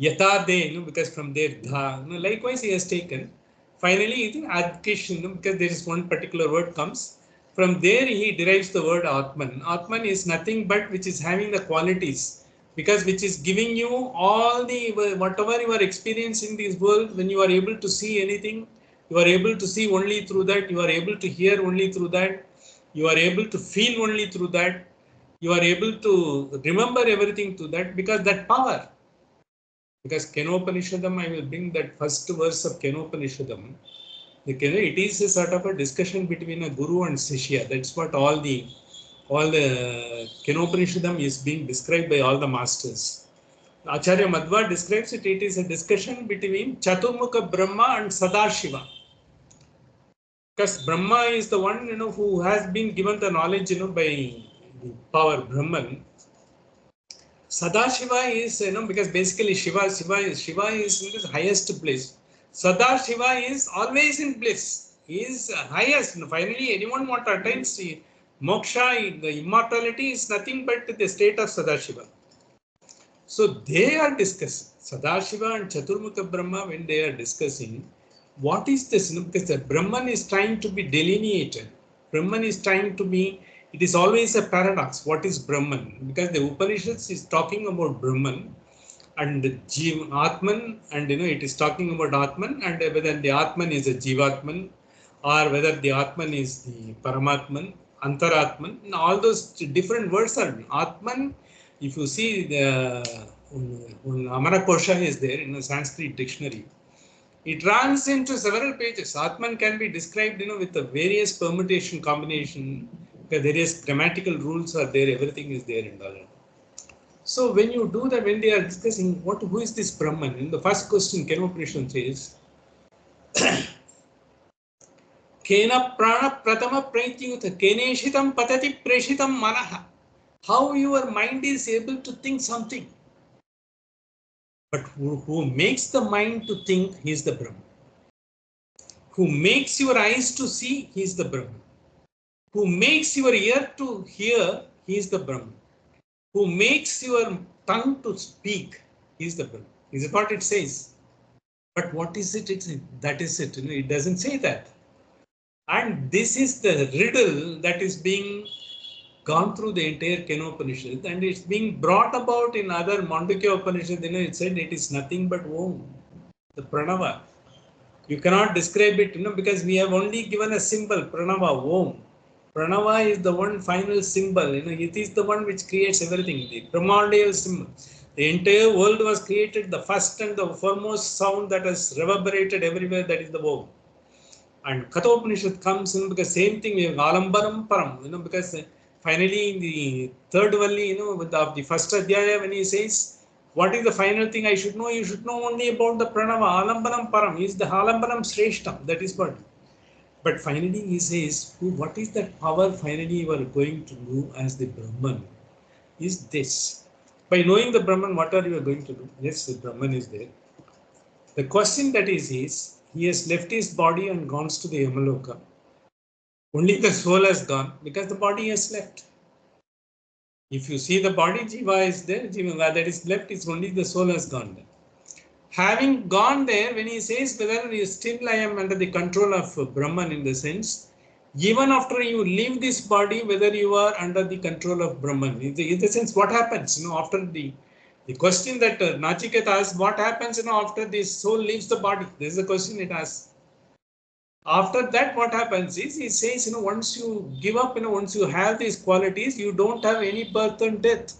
Yatade, because from there Dha. Likewise he has taken. Finally, Adkishin, because there is one particular word comes. From there he derives the word Atman. Atman is nothing but which is having the qualities, because which is giving you all the, whatever you are experiencing in this world, when you are able to see anything, you are able to see only through that, you are able to hear only through that, you are able to feel only through that, you are able to remember everything through that, because that power. Because Kenopanishadam, I will bring that first verse of Kenopanishadam. It is a sort of a discussion between a guru and Sishya. That's what all the Kenopanishadam is being described by all the masters. Acharya Madhva describes it. It is a discussion between Chaturmukha Brahma and Sadashiva. Because Brahma is the one, who has been given the knowledge, by the power Brahman. Sadashiva is, because basically Shiva is in the highest place. Sadashiva is always in bliss. He is highest. Finally, anyone want to attain moksha, the immortality is nothing but the state of Sadashiva. So they are discussing, Sadashiva and Chaturmukha Brahma, when they are discussing, what is this? Because the Brahman is trying to be delineated. Brahman is trying to be, it is always a paradox. What is Brahman? Because the Upanishads is talking about Brahman and Atman, and it is talking about Atman, and whether the Atman is a Jivatman or whether the Atman is the Paramatman, Antaratman. And all those different words are Atman. If you see the Amara Kosha is there in a Sanskrit dictionary, it runs into several pages. Atman can be described, with the various permutation combination. The various grammatical rules are there. Everything is there in all. So when you do that, when they are discussing who is this Brahman, in the first question, Kathopanishad says, Kena prana pratama praityuta keneshitam patati preshitam manaha. How your mind is able to think something. But who makes the mind to think, he is the Brahman. Who makes your eyes to see, he is the Brahman. Who makes your ear to hear, he is the Brahman. Who makes your tongue to speak, he is the Brahman. Is what it says. But what is it? That is it. It doesn't say that. And this is the riddle that is being gone through the entire Kathopanishad, and it's being brought about in other Mandukya Upanishad. It said it is nothing but Om, the Pranava. You cannot describe it, because we have only given a symbol, Pranava, Om. Pranava is the one final symbol. It is the one which creates everything. The primordial symbol. The entire world was created. The first and the foremost sound that has reverberated everywhere, that is the Om. And Kathopanishad comes in because same thing, we have Alambaram Param, because finally in the third Valli, with the first Adhyaya, when he says, what is the final thing I should know? You should know only about the Pranava, Alambaram Param. He is the Alambaram Shreshtam, that is what. But finally he says, what is that power finally you are going to know as the Brahman? Is this. By knowing the Brahman, what are you going to do? Yes, the Brahman is there. The question that is, he has left his body and gone to the Yamaloka. Only the soul has gone because the body has left. If you see the body, Jiva is there, Jiva that is left, it's only the soul has gone there. Having gone there, when he says whether still I am under the control of Brahman, in the sense, even after you leave this body, whether you are under the control of Brahman. In the sense, what happens, after the question that Nachiketa asks, what happens, after the soul leaves the body? This is the question it asks. After that, what happens is, he says, once you give up, once you have these qualities, you don't have any birth and death.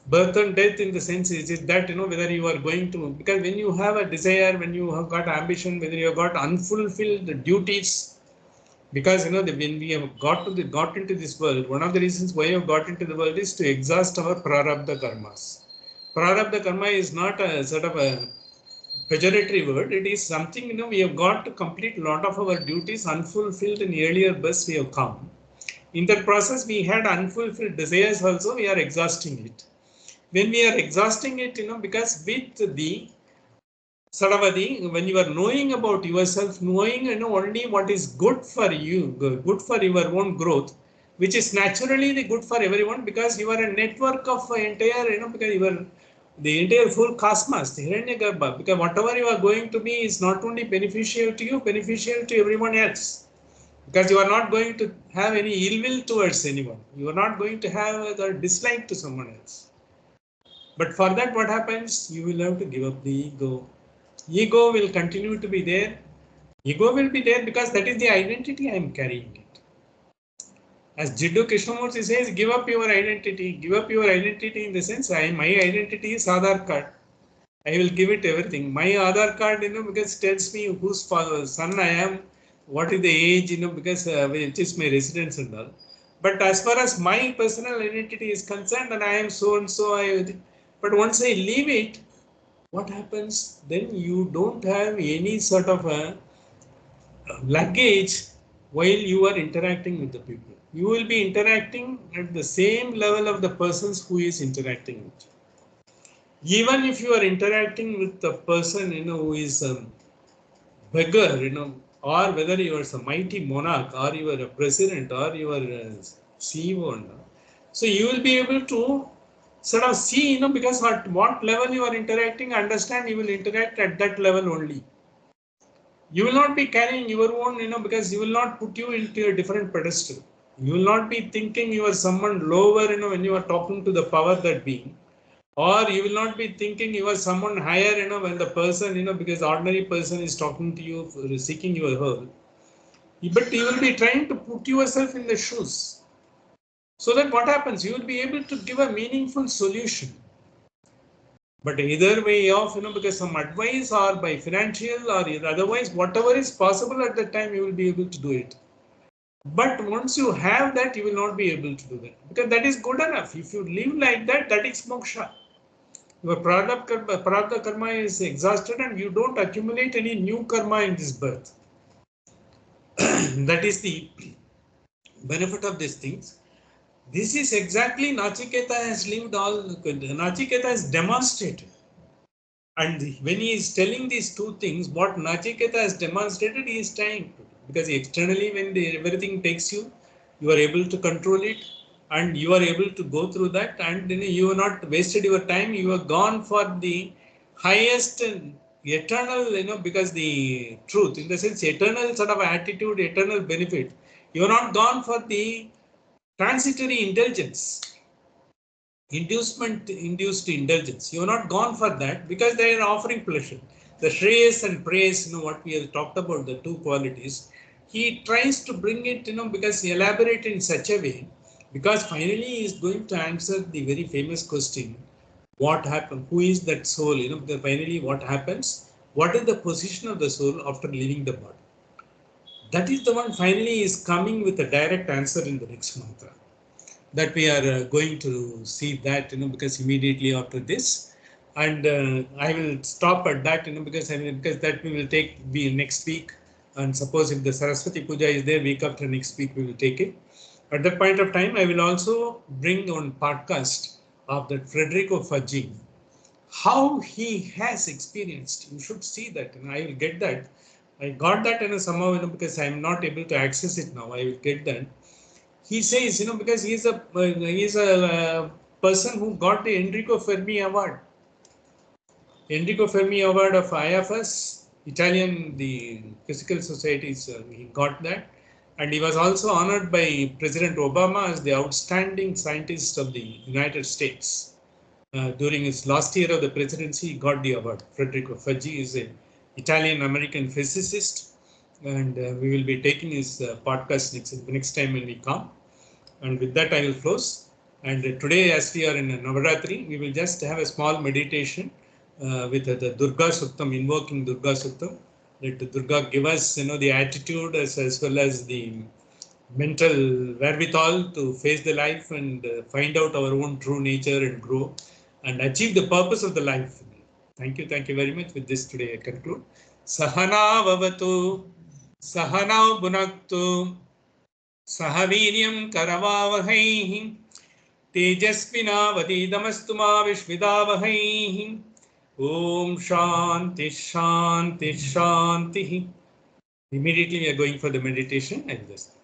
Birth and death in the sense is that, whether you are going to, because when you have a desire, when you have got ambition, whether you have got unfulfilled duties, because, when we have got into this world, one of the reasons why you have got into the world is to exhaust our prarabdha karmas. Prarabdha karma is not a sort of a pejorative word. It is something, we have got to complete a lot of our duties unfulfilled in earlier births we have come. In that process, we had unfulfilled desires also, we are exhausting it. When we are exhausting it, because with the Sadavadi, when you are knowing about yourself, knowing, only what is good for you, good for your own growth, which is naturally the good for everyone, because you are a network of entire, because you are the entire full cosmos, the Hiranyagarbha, because whatever you are going to be is not only beneficial to you, beneficial to everyone else. Because you are not going to have any ill will towards anyone. You are not going to have a dislike to someone else. But for that, what happens? You will have to give up the ego. Ego will continue to be there. Ego will be there because that is the identity I am carrying it. As Jiddu Krishnamurti says, give up your identity. Give up your identity in the sense, my identity is Aadhaar card. I will give it everything. My Aadhaar card, because it tells me whose son I am, what is the age, because which is my residence and all. But as far as my personal identity is concerned, and I am so and so, but once I leave it, what happens? Then you don't have any sort of a luggage while you are interacting with the people. You will be interacting at the same level of the persons who is interacting with you. Even if you are interacting with the person, who is a beggar, or whether you are a mighty monarch, or you are a president, or you are a CEO, so you will be able to sort of see, because at what level you are interacting, understand you will interact at that level only. You will not be carrying your own, because you will not put you into a different pedestal. You will not be thinking you are someone lower, when you are talking to the power that being. Or you will not be thinking you are someone higher, when the person, because ordinary person is talking to you, seeking your help. But you will be trying to put yourself in the shoes. So that what happens? You will be able to give a meaningful solution. But either way of, because some advice or by financial or otherwise, whatever is possible at that time, you will be able to do it. But once you have that, you will not be able to do that, because that is good enough. If you live like that, that is moksha. Your prarabdha karma is exhausted and you don't accumulate any new karma in this birth. That is the benefit of these things. This is exactly Nachiketa has lived all, Nachiketa has demonstrated. And when he is telling these two things, what Nachiketa has demonstrated, he is trying to. Because externally, when everything takes you, you are able to control it and you are able to go through that, and you have not wasted your time. You have gone for the highest eternal, because the truth, in the sense, eternal sort of attitude, eternal benefit. You have not gone for the transitory indulgence, induced indulgence. You have not gone for that because they are offering pleasure. The shreyas and praise, what we have talked about, the two qualities, he tries to bring it, because he elaborate in such a way, because finally he is going to answer the very famous question, what happened, who is that soul, because finally what happens, what is the position of the soul after leaving the body. That is the one finally is coming with a direct answer in the next mantra, that we are going to see that, because immediately after this, and I will stop at that, because because that we will take be next week, and suppose if the Saraswati Puja is there week after next week, we will take it. At that point of time, I will also bring on podcast of that Federico Faggi, how he has experienced. You should see that, and I will get that. I got that, somehow, because I am not able to access it now. I will get that. He says, because he's a person who got the Enrico Fermi Award. Enrico Fermi Award of IFS, Italian, the Physical Societies, he got that. And he was also honored by President Obama as the outstanding scientist of the United States. During his last year of the presidency, he got the award. Federico Faggi is an Italian-American physicist, and we will be taking his podcast next time when we come. And with that, I will close. And today, as we are in Navaratri, we will just have a small meditation with the Durga Suktam, invoking Durga Suktam. Let Durga give us, the attitude as well as the mental wherewithal to face the life and find out our own true nature and grow and achieve the purpose of the life. Thank you. Thank you very much. With this, today I conclude. Sahana Vavatu, Sahana Bunaktu, Sahaviryam Karavavahaihi, Tejasvinavadidamastu ma Vishvidavahaihi. Om Shanti Shanti Shanti. Immediately we are going for the meditation. And just